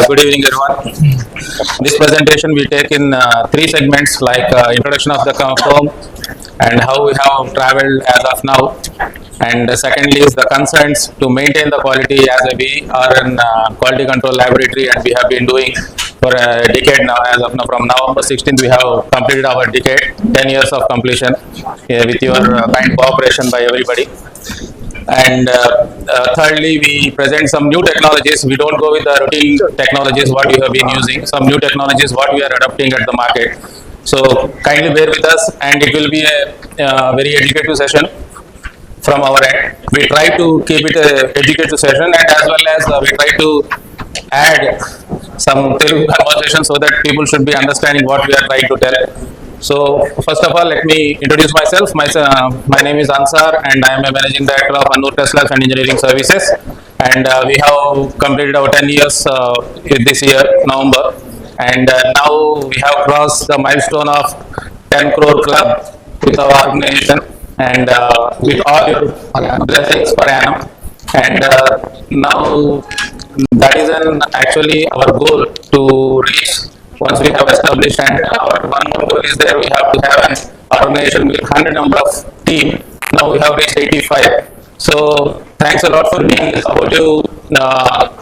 good evening, everyone. This presentation we take in three segments, like introduction of the firm and how we have traveled as of now, and secondly is the concerns to maintain the quality as we are in quality control laboratory, and we have been doing for a decade now. As of now, from November 16th, we have completed our decade, 10 years of completion, with your kind cooperation by everybody. And thirdly, we present some new technologies. We don't go with the routine technologies what we have been using. Some new technologies what we are adopting at the market. So kindly bear with us, and it will be a very educative session from our end. We try to keep it a educative session, and as well as we try to add some Telugu conversation so that people should be understanding what we are trying to tell. So first of all, let me introduce myself. My name is Ansar, and I am a managing director of Annoor Team and Engineering Services. And we have completed our 10 years this year, November. And now we have crossed the milestone of 10 crore club with our organization, and with all your blessings per annum. And now that is actually our goal to reach. Once we have established, and our one more goal is there, we have to have an organization with 100 number of team. Now we have reached 85. So thanks a lot for being a supportive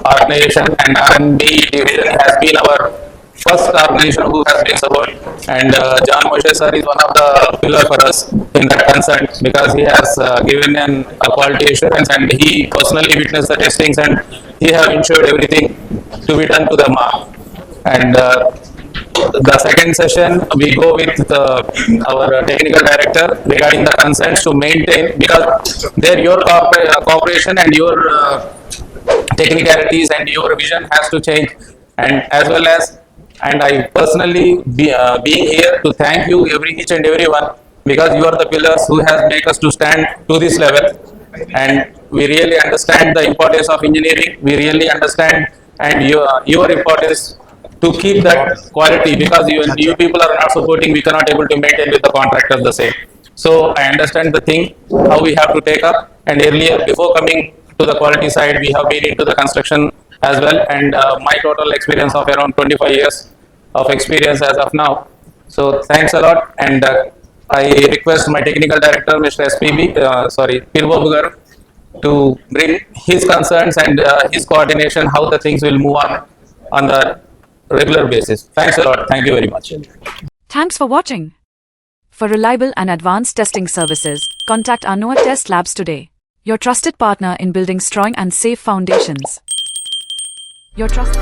organization, and R&B division has been our first organization who has been support. And John Moshe sir is one of the pillar for us in that concern, because he has given a quality assurance, and he personally witnessed the testings, and he have ensured everything to be done to the mark. And the second session, we go with our technical director regarding the concerns to maintain, because there your cooperation and your technicalities and your vision has to change, and as well as, and I personally being here to thank you each and everyone, because you are the pillars who has made us to stand to this level, and we really understand the importance of engineering. We really understand, and your importance to keep that quality, because you people are not supporting, we cannot able to maintain with the contractors the same. So I understand the thing, how we have to take up, and earlier before coming to the quality side, we have been into the construction as well, and my total experience of around 25 years of experience as of now. So thanks a lot, and I request my technical director, Mr. Peeru Babu garu, to bring his concerns and his coordination, how the things will move on the regular basis. Thanks a lot. Thank you very much. Thanks for watching. For reliable and advanced testing services, contact Annoor Test Labs today. Your trusted partner in building strong and safe foundations. Your trust.